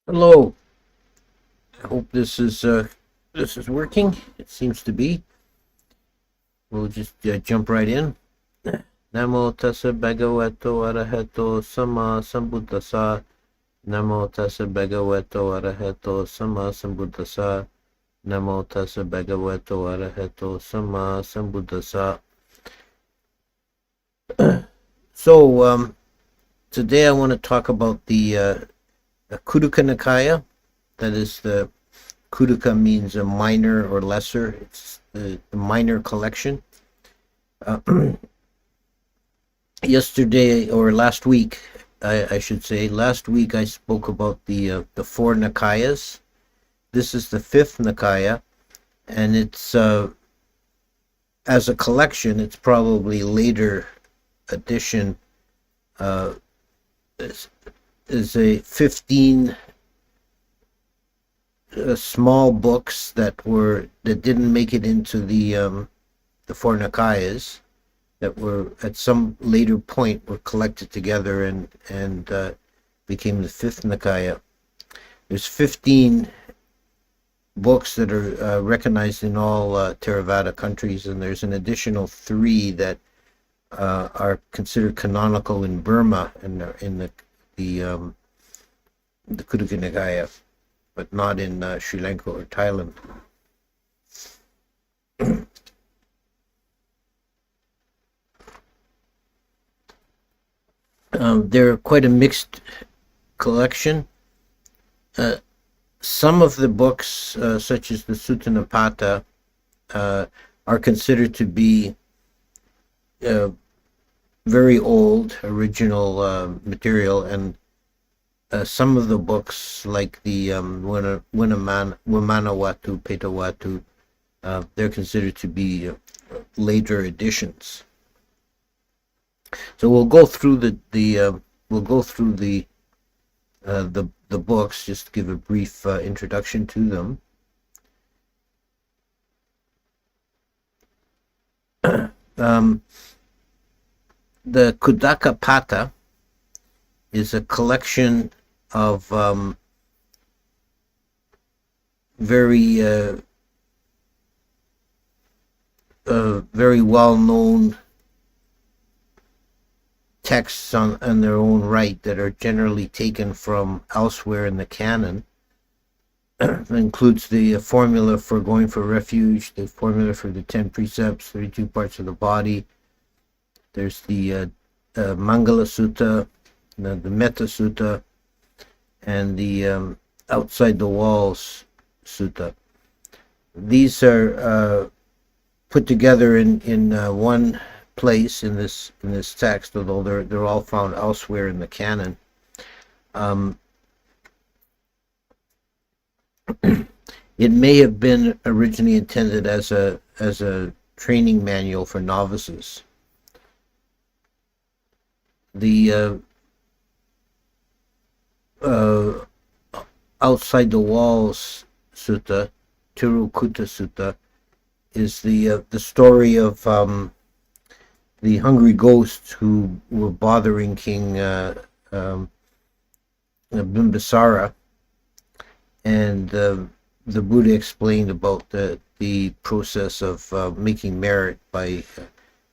Hello. I hope this is working. It seems to be. We'll just jump right in. Namo tassa bhagavato arahato sama sambuddhassa. Namo tassa bhagavato arahato sama sambuddhassa. Namo tassa bhagavato arahato sama sambuddhassa. So today I want to talk about the Khuddaka Nikaya. That is the Khuddaka means a minor or lesser. It's the minor collection. Uh, Yesterday or last week, I should say, last week I spoke about the four Nikayas. This is the fifth Nikaya, and it's as a collection. It's probably later addition. Uh, is a 15 small books that didn't make it into the four Nikayas, that were at some later point were collected together and became the fifth Nikaya. There's 15 books that are recognized in all Theravada countries, and there's an additional three that are considered canonical in Burma and in the Khuddaka Nikaya, but not in Sri Lanka or Thailand. They're quite a mixed collection. Some of the books, such as the Sutta Nipata, are considered to be very old, original material, and some of the books, like the Vimana and Peta, they're considered to be later editions. So we'll go through the books, just to give a brief introduction to them. The Khuddakapatha is a collection of very very well-known texts on their own right that are generally taken from elsewhere in the canon. It includes the formula for going for refuge, the formula for the 10 precepts, 32 parts of the body. There's the Mangala Sutta, the Metta Sutta, and the Outside the Walls Sutta. These are put together in one place in this text, although they're all found elsewhere in the canon. It may have been originally intended as a training manual for novices. The Outside the Walls Sutta, Tirukutta Sutta, is the story of the hungry ghosts who were bothering King Bimbisara, and the Buddha explained about the process of making merit by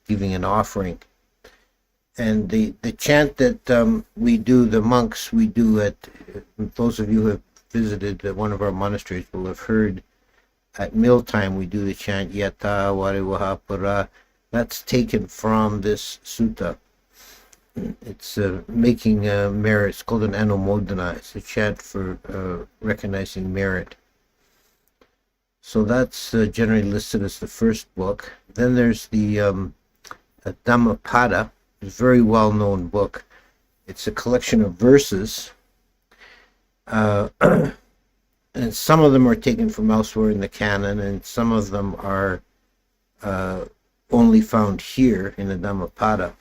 giving an offering. And the chant that we do, the monks, we do at, those of you who have visited one of our monasteries will have heard, at mealtime we do the chant Yata Varivaha Para. That's taken from this sutta. It's making merit. It's called an anumodana. It's a chant for recognizing merit. So that's generally listed as the first book. Then there's the Dhammapada, a very well-known book. It's a collection of verses, and some of them are taken from elsewhere in the canon, and some of them are only found here in the Dhammapada.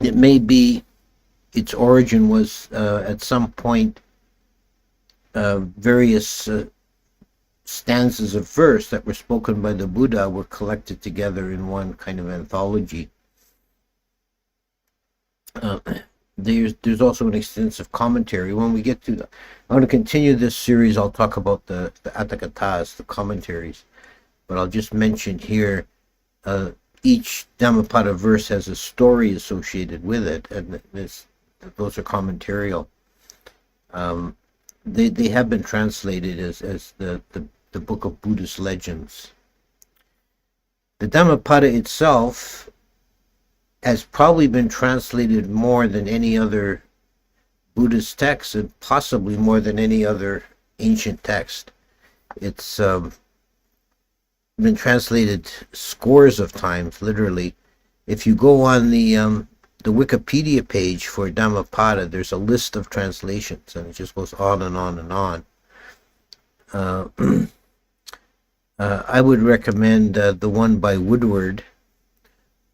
It may be its origin was at some point various stanzas of verse that were spoken by the Buddha were collected together in one kind of anthology. Uh, there's also an extensive commentary. When we get to I'm going to continue this series. I'll talk about the Atthakathas, the commentaries, but I'll just mention here uh, each Dhammapada verse has a story associated with it, and those are commentarial. Um, they have been translated as the book of Buddhist legends. The Dhammapada itself has probably been translated more than any other Buddhist text, and possibly more than any other ancient text. It's been translated scores of times, literally. If you go on the Wikipedia page for Dhammapada, there's a list of translations, and it just goes on and on and on. I would recommend the one by Woodward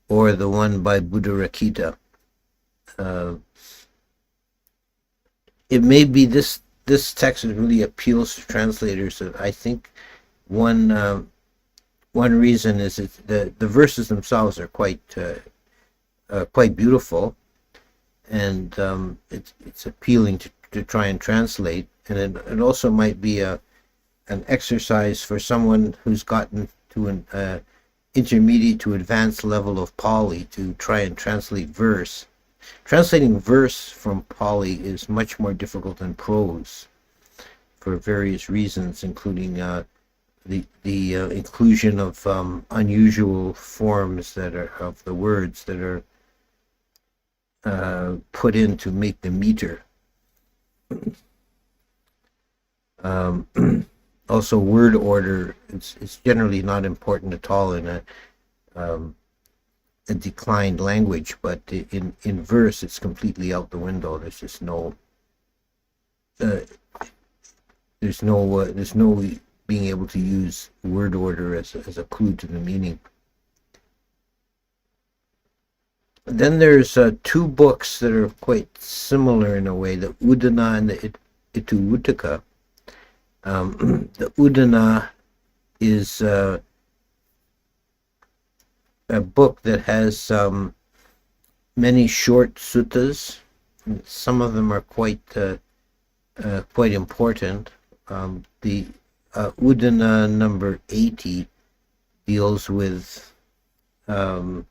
or the one by Buddharakkhita. It may be this text really appeals to translators. I think one reason is the verses themselves are quite beautiful, and it's appealing to try and translate, and it also might be an exercise for someone who's gotten to an intermediate to advanced level of Pali to try and translate verse. Translating verse from Pali is much more difficult than prose for various reasons, including the inclusion of unusual forms that are of the words that are put in to make the meter. Also, word order it's generally not important at all in a declined language, but in verse it's completely out the window. There's just no there's no being able to use word order as a clue to the meaning. Then there's two books that are quite similar in a way, the Udana and the Itivuttaka. The Udana is a book that has many short suttas. Some of them are quite important. The Udana number 80 deals with the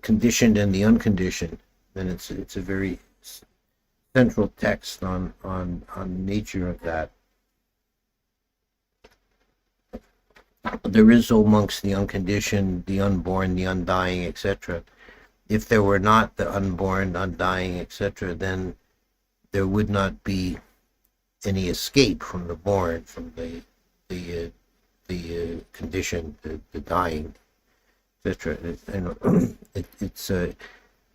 conditioned and the unconditioned, and it's a very central text on the nature of that. There is, O monks, the unconditioned, the unborn, the undying, etc. If there were not the unborn, undying, etc., then there would not be any escape from the born, from the conditioned, the dying, etc.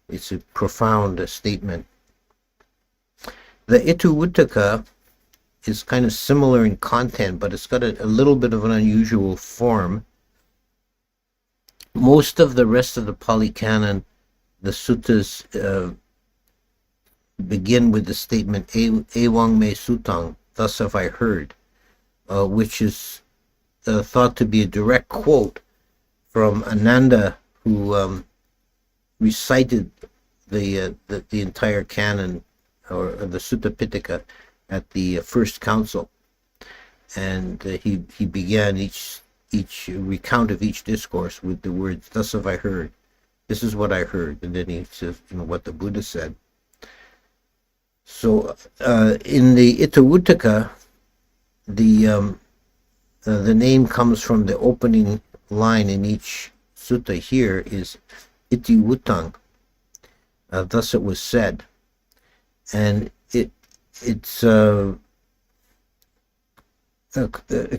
It's a profound statement. The Itivuttaka is kind of similar in content, but it's got a little bit of an unusual form. Most of the rest of the Pali Canon, the suttas begin with the statement "Ewang me sutang," thus have I heard, which is thought to be a direct quote from Ananda, who recited the entire canon or the Sutta Pitaka at the first council, and he began each recount of each discourse with the words, "Thus have I heard." This is what I heard, and then he says, what the Buddha said. So in the Itivuttaka, the name comes from the opening line in each sutta. Here is Itivuttang, thus it was said, and it's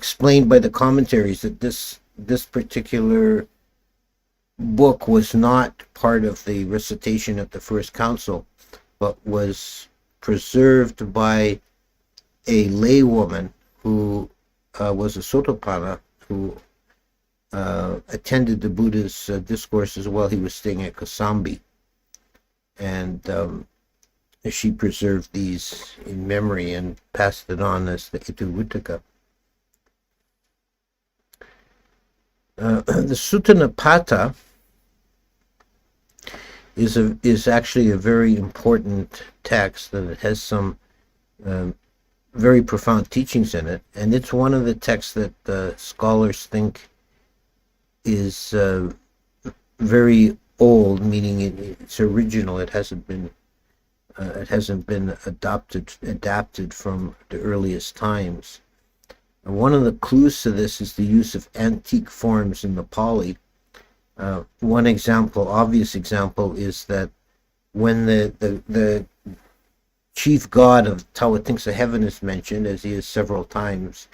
explained by the commentaries that this particular book was not part of the recitation at the first council, but was preserved by a laywoman who was a Sotapanna, who attended the Buddha's discourses while he was staying at Kosambi, and she preserved these in memory and passed it on as the Itivuttaka. The Sutta Nipata is actually a very important text, and it has some um, very profound teachings in it, and it's one of the texts that scholars think is very old, meaning it's original. It hasn't been adapted from the earliest times. And one of the clues to this is the use of antique forms in the Pali. One example, obvious example, is that when the chief god of Tawatingsa heaven is mentioned, as he is several times,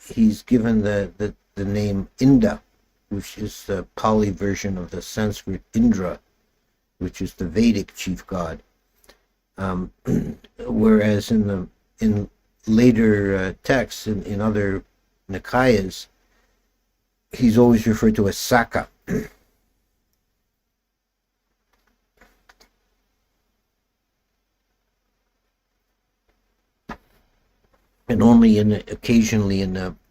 he's given the name Inda, which is the Pali version of the Sanskrit Indra, which is the Vedic chief god. Whereas in later texts in other Nikayas, he's always referred to as Saka. And only occasionally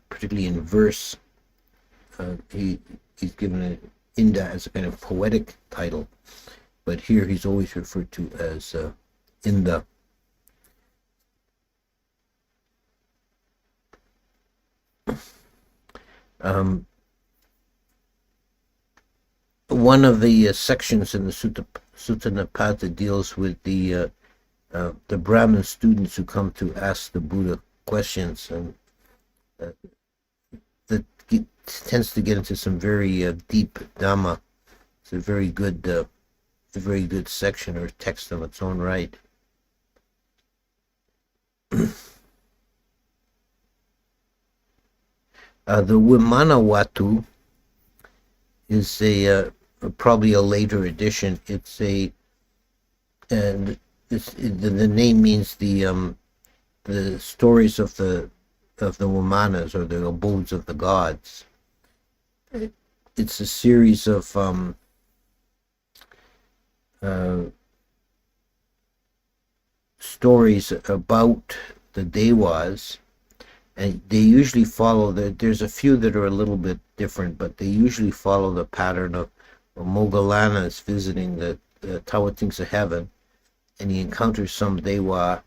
particularly in verse, he's given an Inda as a kind of poetic title, but here he's always referred to as Inda. One of the sections in the Sutta Nipata deals with the Brahmin students who come to ask the Buddha questions, and that tends to get into some very deep Dhamma. It's a very good section or text of its own right. The Vimana is probably a later edition. And the name means the stories of the Vimanas, or the abodes of the gods. It's a series of stories about the Devas, and they usually follow there's a few that are a little bit different, but they usually follow the pattern of Moggallana is visiting the Tawatingsa heaven, and he encounters some Deva,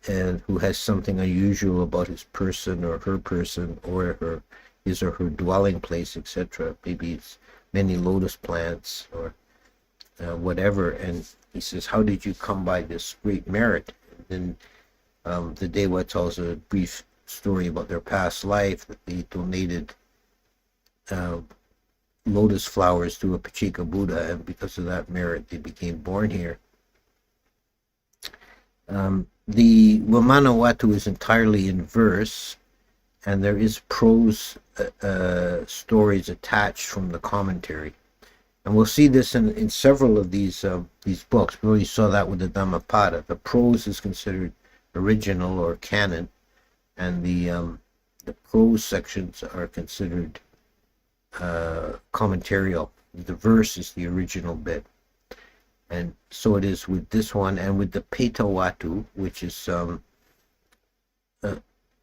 and who has something unusual about his person or her person, or his or her dwelling place, etc. Maybe it's many lotus plants or whatever, and he says, "How did you come by this great merit?" And then the Deva tells a brief story about their past life, that they donated lotus flowers to a Pachika Buddha, and because of that merit, they became born here. The Vimana is entirely in verse, and there is prose stories attached from the commentary. And we'll see this in several of these books. We already saw that with the Dhammapada. The prose is considered original or canon, and the prose sections are considered commentarial. The verse is the original bit. And so it is with this one, and with the Peta Watu, which is a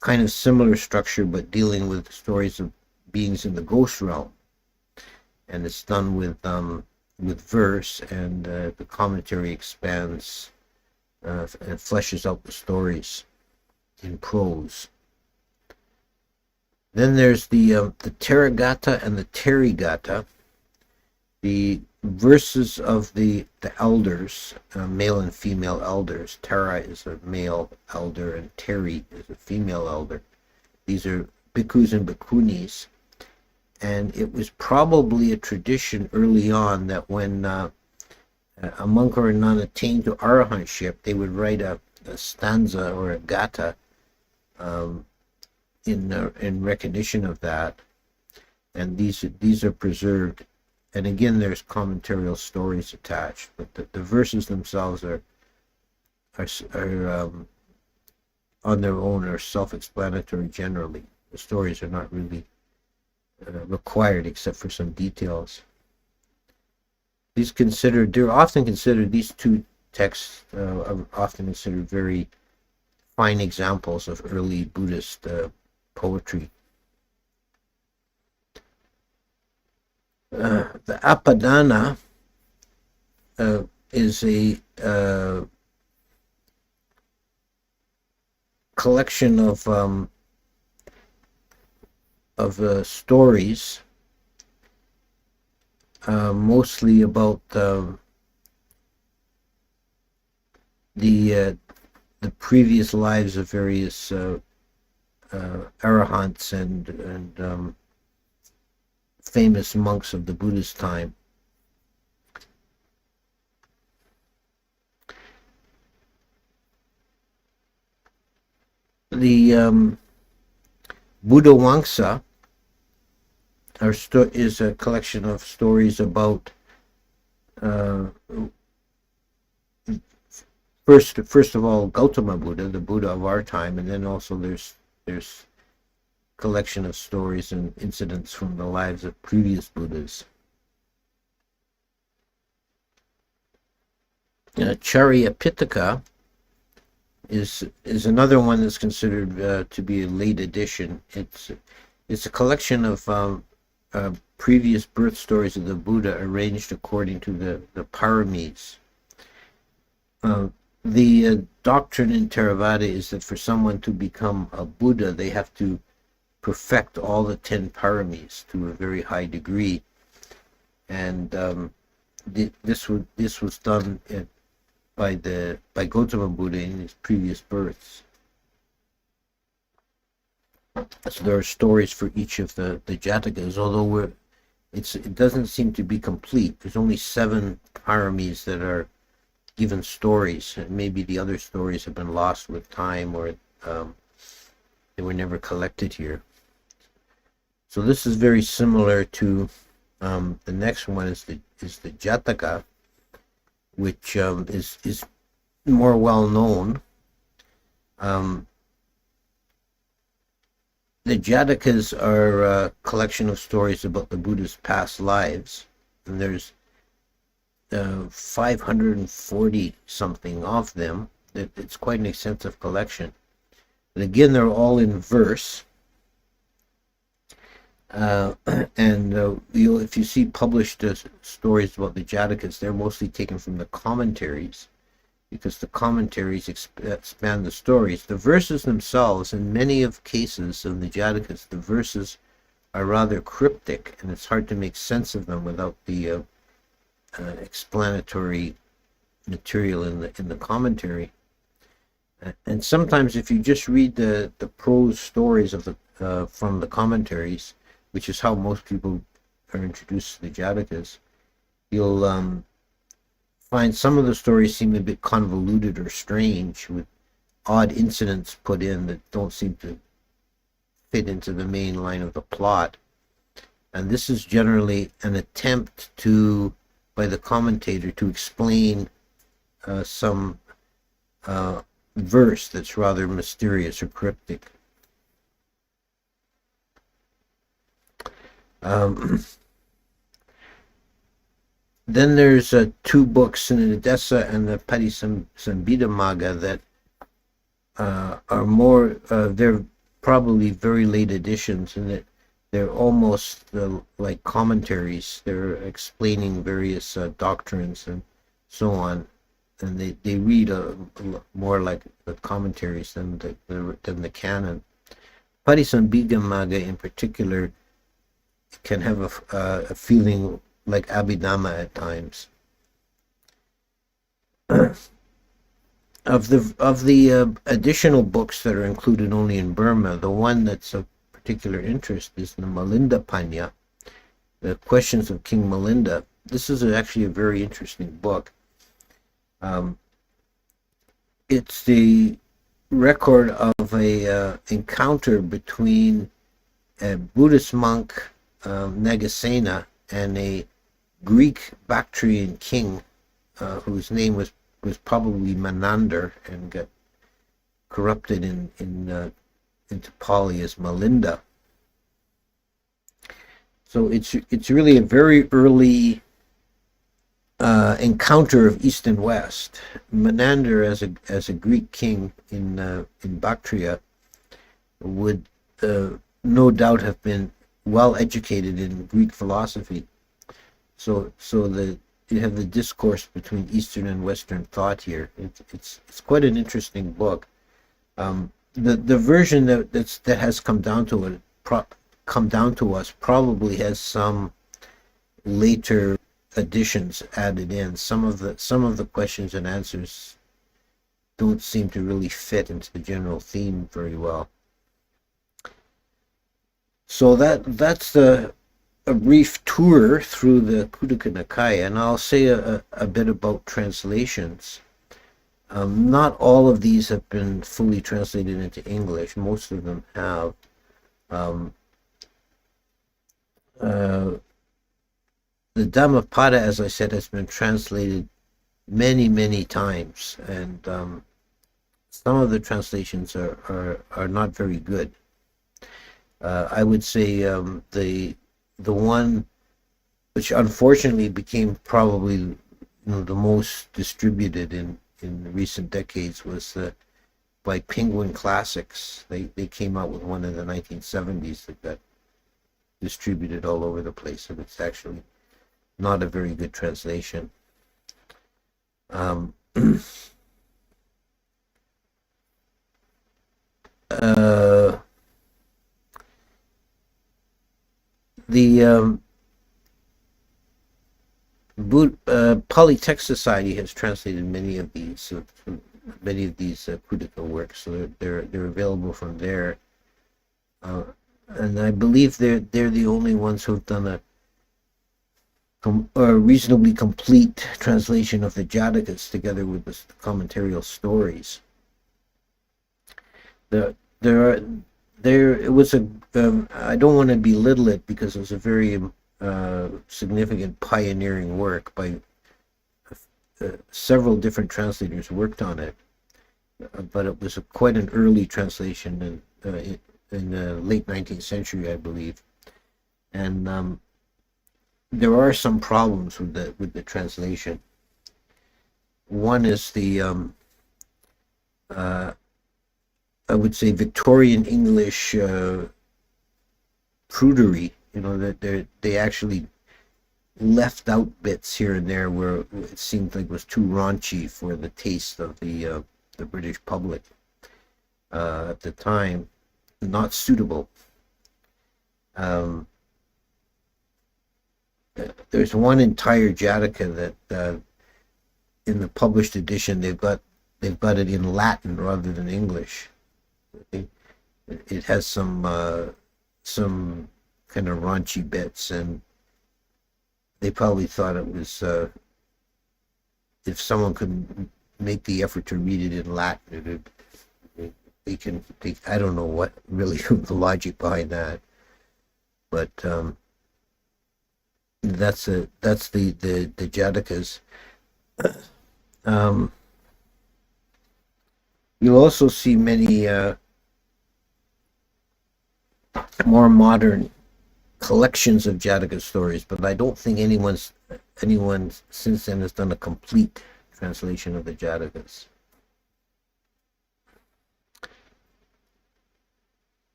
kind of similar structure, but dealing with stories of beings in the ghost realm. And it's done with verse, and the commentary expands and fleshes out the stories in prose. Then there's the Therigatha and the Terigata. The verses of the elders, male and female elders. Tara is a male elder, and Teri is a female elder. These are bhikkhus and bhikkhunis, and it was probably a tradition early on that when a monk or a nun attained to arahantship, they would write a stanza or a gatha in recognition of that, and these are preserved. And again, there's commentarial stories attached, but the verses themselves are on their own, are self-explanatory generally. The stories are not really required except for some details. They're often considered, these two texts are often considered very fine examples of early Buddhist poetry. The Apadana is a collection of stories, mostly about the previous lives of various arahants and famous monks of the Buddhist time. The Buddha Wangsa is a collection of stories about first of all Gautama Buddha, the Buddha of our time, and then also there's collection of stories and incidents from the lives of previous Buddhas. Charya Pitaka is another one that's considered to be a late edition. It's a collection of previous birth stories of the Buddha arranged according to the paramis. The doctrine in Theravada is that for someone to become a Buddha, they have to perfect all the 10 paramis to a very high degree, and this was done by Gautama Buddha in his previous births. So there are stories for each of the Jatakas, although it doesn't seem to be complete. There's only 7 paramis that are given stories, and maybe the other stories have been lost with time, or they were never collected here. So this is very similar to the next one is the Jataka, which is more well known. The Jatakas are a collection of stories about the Buddha's past lives, and there's 540 something of them. It's quite an extensive collection. And again, they're all in verse. If you see published stories about the Jatakas, they're mostly taken from the commentaries, because the commentaries expand the stories. The verses themselves, in many of cases of the Jatakas, the verses are rather cryptic, and it's hard to make sense of them without the explanatory material in the commentary. And sometimes, if you just read the prose stories of from the commentaries, which is how most people are introduced to the Jatakas, you'll find some of the stories seem a bit convoluted or strange, with odd incidents put in that don't seem to fit into the main line of the plot. And this is generally an attempt by the commentator to explain some verse that's rather mysterious or cryptic. Then there's 2 books, Sinadesa and the Patisambhidamagga, that are more, they're probably very late editions, in that they're almost like commentaries. They're explaining various doctrines and so on, and they read more like the commentaries than the canon. Patisambhidamagga in particular can have a feeling like Abhidhamma at times. Of the additional books that are included only in Burma, the one that's of particular interest is the Milinda Panha, the Questions of King Milinda. This is actually a very interesting book. It's the record of a encounter between a Buddhist monk, Nagasena, and a Greek Bactrian king whose name was probably Menander and got corrupted into Pali as Milinda. So it's really a very early encounter of East and West. Menander, as a Greek king in Bactria, would no doubt have been well educated in Greek philosophy. So the you have the discourse between Eastern and Western thought here. It's quite an interesting book. The version that has come down to come down to us probably has some later additions added in. Some of the questions and answers don't seem to really fit into the general theme very well. So that's a brief tour through the Khuddaka Nikaya, and I'll say a bit about translations. Not all of these have been fully translated into English. Most of them have. Um, uh, the Dhammapada, as I said, has been translated many, many times, and some of the translations are not very good. I would say the one which unfortunately became probably the most distributed in recent decades was by Penguin Classics. They came out with one in the 1970s that got distributed all over the place, and it's actually not a very good translation. Um, uh, the Polytext Society has translated many of these Khuddaka works, so they're available from there, and I believe they're the only ones who've done a reasonably complete translation of the Jatakas together with the commentarial stories. It was I don't want to belittle it because it was a very significant pioneering work by several different translators worked on it, but it was quite an early translation in the late 19th century, I believe, and there are some problems with the translation. One is the I would say Victorian English prudery. That they actually left out bits here and there where it seemed like it was too raunchy for the taste of the British public at the time. Not suitable. There's one entire Jataka that in the published edition they've got it in Latin rather than English. It has some kind of raunchy bits, and they probably thought it was if someone could make the effort to read it in Latin, I don't know what really the logic behind that, but that's the Jatakas. You'll also see many more modern collections of Jataka stories, but I don't think anyone since then has done a complete translation of the Jatakas.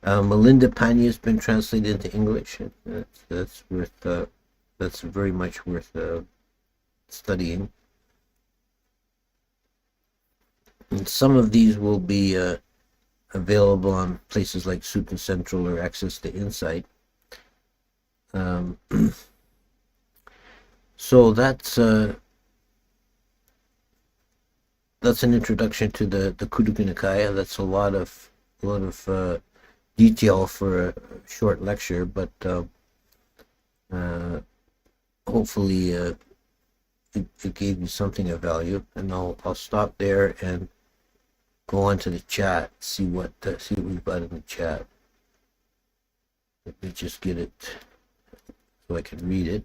Milinda Panha has been translated into English. That's very much worth studying. And some of these will be available on places like Sutta Central or Access to Insight. So that's an introduction to the Khuddaka Nikaya. That's a lot of detail for a short lecture, but hopefully it gave you something of value. And I'll stop there and go on to the chat, see what we've got in the chat. Let me just get it so I can read it.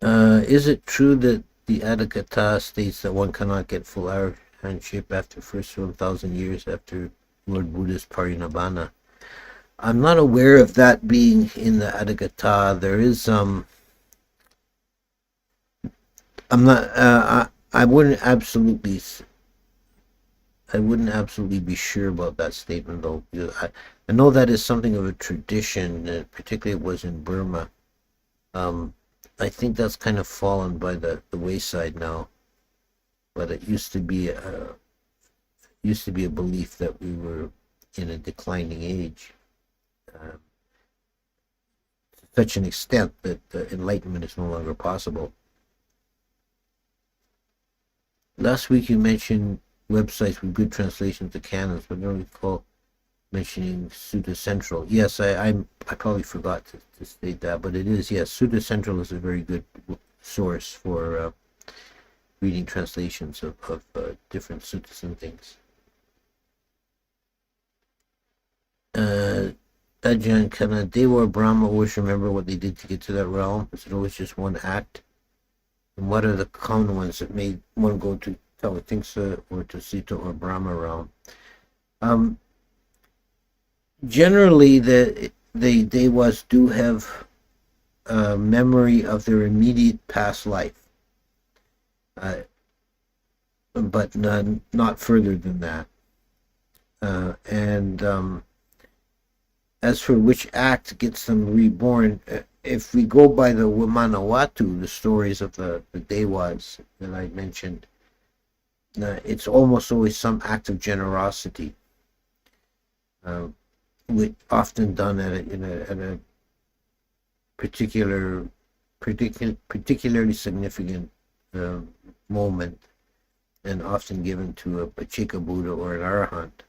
Is it true that the Adhikatha states that one cannot get full arahantship after first 1,000 years after Lord Buddha's parinibbana? I'm not aware of that being in the Adhikatha. There is I'm not. I wouldn't absolutely be sure about that statement though. I know that is something of a tradition, particularly it was in Burma. Um, I think that's kind of fallen by the wayside now, but it used to be a belief that we were in a declining age, uh, to such an extent that enlightenment is no longer possible. Last week you mentioned websites with good translations to canons, but I don't recall mentioning Sutta Central. Yes, I probably forgot to state that, but it is, yes, Sutta Central is a very good source for reading translations of different suttas and things. Ajahn, can a Deva or Brahma always remember what they did to get to that realm? Is it always just one act? And what are the common ones that made one go to Tavatimsa or to Sita or Brahma realm? Generally, the Devas do have a memory of their immediate past life, but not further than that. And as for which act gets them reborn, if we go by the Vimanawatu, the stories of the Devas that I mentioned, it's almost always some act of generosity, often done at a particularly significant moment, and often given to a Pachika Buddha or an Arahant.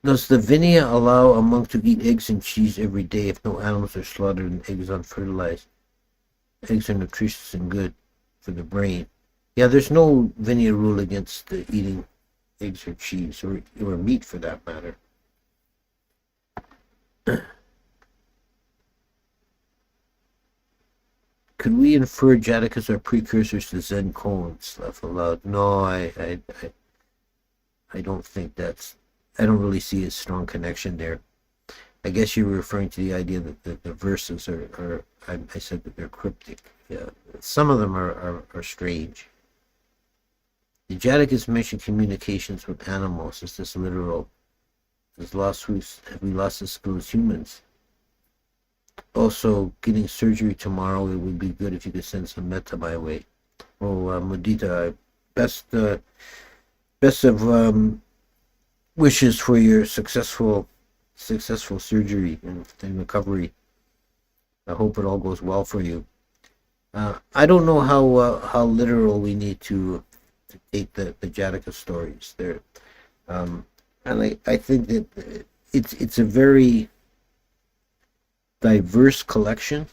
Does the Vinaya allow a monk to eat eggs and cheese every day if no animals are slaughtered and eggs unfertilized? Eggs are nutritious and good for the brain. Yeah, there's no Vinaya rule against eating eggs or cheese, or meat for that matter. Could we infer Jatakas are precursors to Zen koans? Laugh aloud. No, I don't think that's. I don't really see a strong connection there. I guess you were referring to the idea that the verses are I said that they're cryptic. Yeah, some of them are strange. The Jatakas mention communications with animals. Is this literal? Have we lost the skill as humans? Also, getting surgery tomorrow, it would be good if you could send some metta my way. Oh, Mudita, best of wishes for your successful surgery and recovery. I hope it all goes well for you. I don't know how literal we need to take the Jataka stories there, and I think that it's a very diverse collection.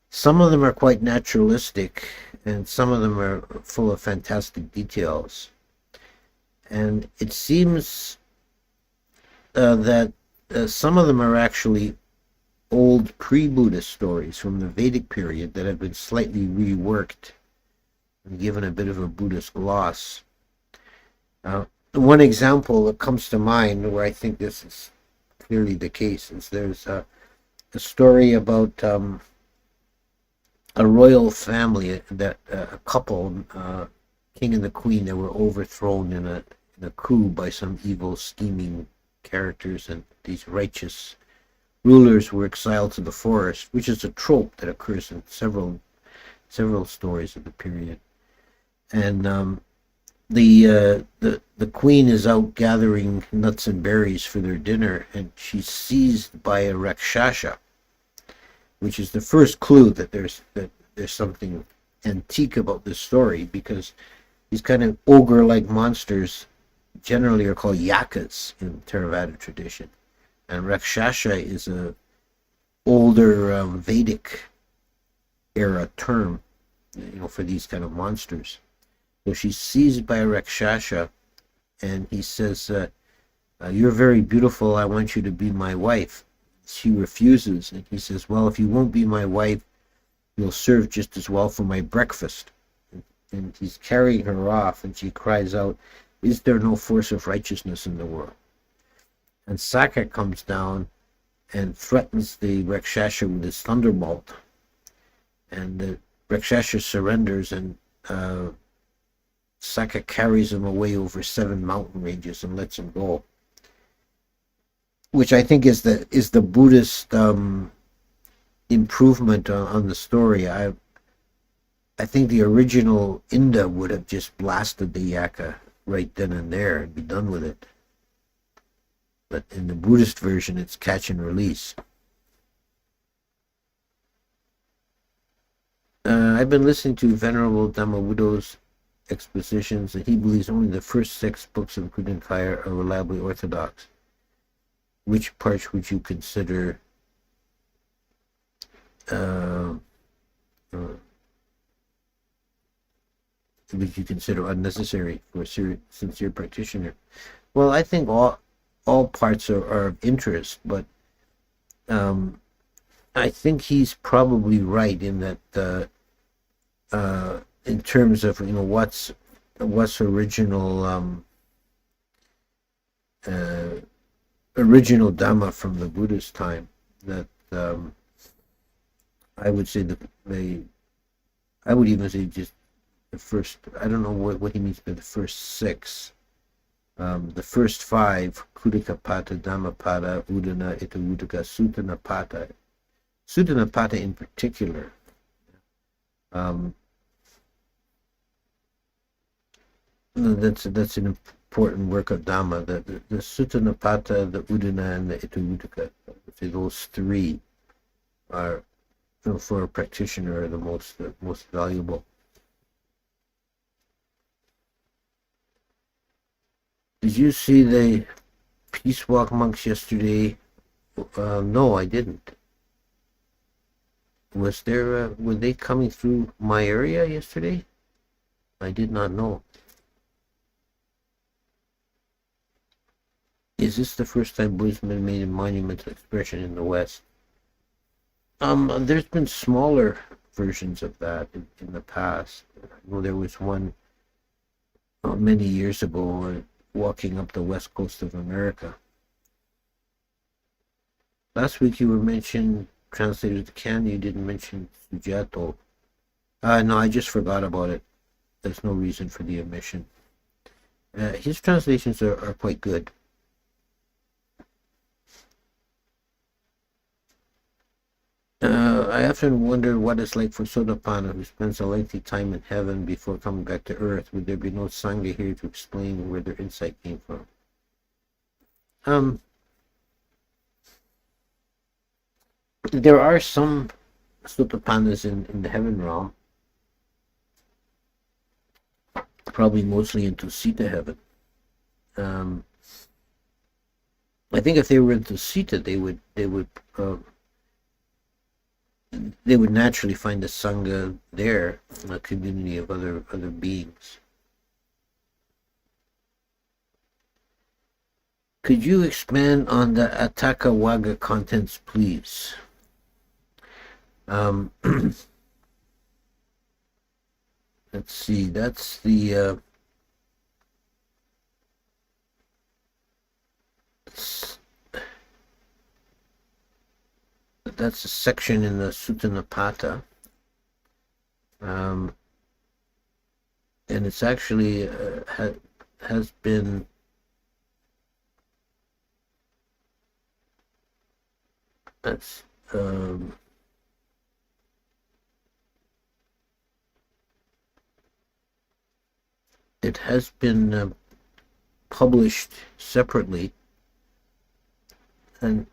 Some of them are quite naturalistic, and some of them are full of fantastic details. And it seems that some of them are actually old pre-Buddhist stories from the Vedic period that have been slightly reworked and given a bit of a Buddhist gloss. One example that comes to mind where I think this is clearly the case is there's a story about a royal family, that a couple, king and the queen, that were overthrown in a coup by some evil scheming characters, and these righteous rulers were exiled to the forest, which is a trope that occurs in several stories of the period. And the queen is out gathering nuts and berries for their dinner, and she's seized by a rakshasa, which is the first clue that there's something antique about this story, because these kind of ogre-like monsters generally are called yakas in Theravada tradition, and rakshasa is a older Vedic era term, for these kind of monsters. So she's seized by a rakshasa, and he says, "You're very beautiful. I want you to be my wife." She refuses, and he says, "Well, if you won't be my wife, you'll serve just as well for my breakfast." And he's carrying her off, and she cries out, "Is there no force of righteousness in the world?" And Saka comes down and threatens the Rakshasa with his thunderbolt. And the Rakshasa surrenders, and Saka carries him away over 7 mountain ranges and lets him go, which I think is the Buddhist improvement on the story. I think the original Inda would have just blasted the Yaka right then and there and be done with it. But in the Buddhist version, it's catch and release. I've been listening to Venerable Dhammabuddha's expositions, and he believes only the first 6 books of Khuddaka Nikaya are reliably orthodox. Which parts would you consider unnecessary for a sincere practitioner? Well, I think all parts are of interest, but I think he's probably right in that in terms of what's original Dhamma from the Buddhist time, that I would say I would even say just the first. I don't know what he means by the first 6. The first 5: Khuddakapatha, Dhammapada, Udana, Itivuttaka, Sutta Nipata. Sutta Nipata in particular. That's an important work of Dhamma. The Sutta Nipata, the Udana, and the Itivuttaka. Those 3 are, for a practitioner, the most valuable. Did you see the Peace Walk monks yesterday? No, I didn't. Were they coming through my area yesterday? I did not know. Is this the first time Buddhism has made a monumental expression in the West? There's been smaller versions of that in the past. I know there was one many years ago, walking up the west coast of America. Last week you were mentioned translated to Canada. You didn't mention Sujato. No, I just forgot about it. There's no reason for the omission. His translations are quite good. I often wonder what it's like for Sotapanna, who spends a lengthy time in heaven before coming back to earth. Would there be no Sangha here to explain where their insight came from? There are some Sotapannas in the heaven realm, probably mostly in Tusita heaven. I think if they were in Tusita, they would naturally find a Sangha there, a community of other beings. Could you expand on the Ataka Waga contents, please? Let's see, that's a section in the Sutta Nipata, and it's actually has been it has been published separately, and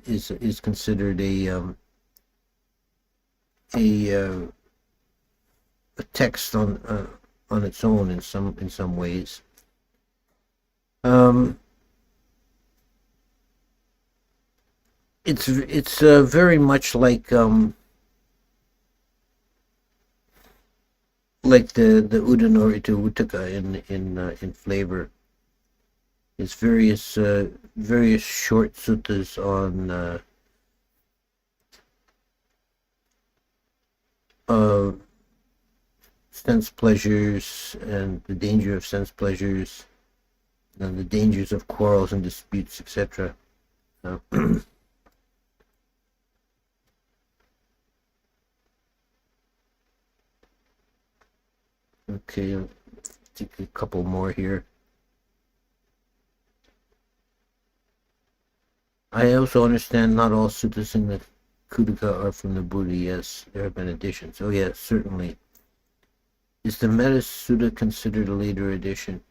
is considered a text on its own in some ways. It's very much like the Udana or Itivuttaka in flavor. It's various short suttas on sense pleasures and the danger of sense pleasures and the dangers of quarrels and disputes, etc. Okay. take a couple more here. I also understand not all suttas in the Khuddaka are from the Buddha. Yes, there have been additions. Oh yes, certainly. Is the Metta Sutta considered a later addition?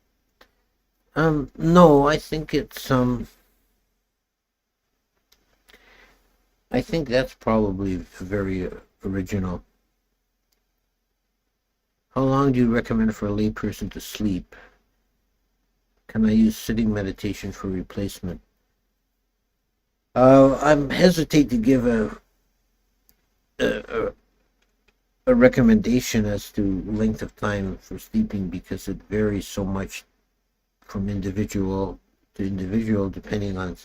No, I think it's I think that's probably very original. How long do you recommend for a layperson to sleep? Can I use sitting meditation for replacement? I'm hesitate to give a a recommendation as to length of time for sleeping because it varies so much from individual to individual depending on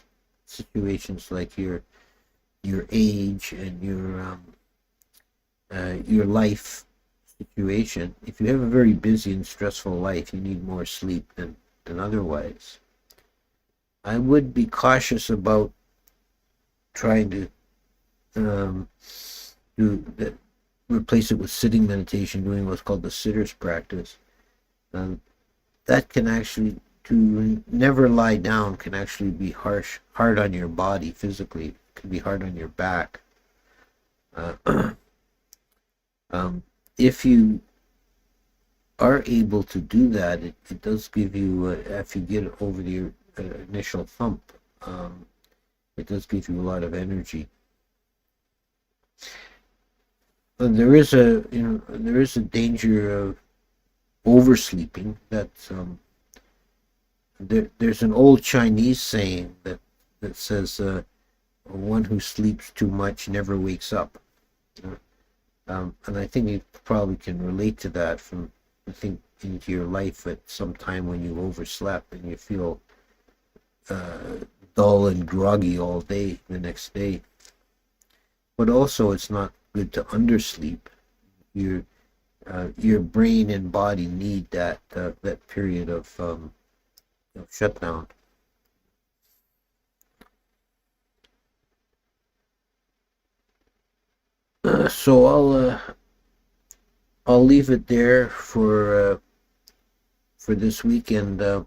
situations like your age and your life situation. If you have a very busy and stressful life, you need more sleep than otherwise. I would be cautious about trying to replace it with sitting meditation, doing what's called the sitter's practice. That can actually, to never lie down can actually be hard on your body physically. It can be hard on your back. If you are able to do that, it does give you, if you get over the initial thump, it does give you a lot of energy. There is a danger of oversleeping. There's an old Chinese saying that says one who sleeps too much never wakes up. And I think you probably can relate to that from, I think, into your life at some time when you overslept and you feel dull and groggy all day the next day. But also, it's not good to undersleep. Your brain and body need that period of shutdown. So I'll leave it there for this week, and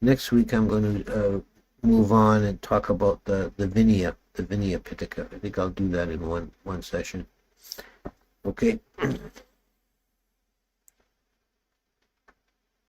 next week I'm going to move on and talk about the Vinaya Pitaka. I think I'll do that in one session. Okay.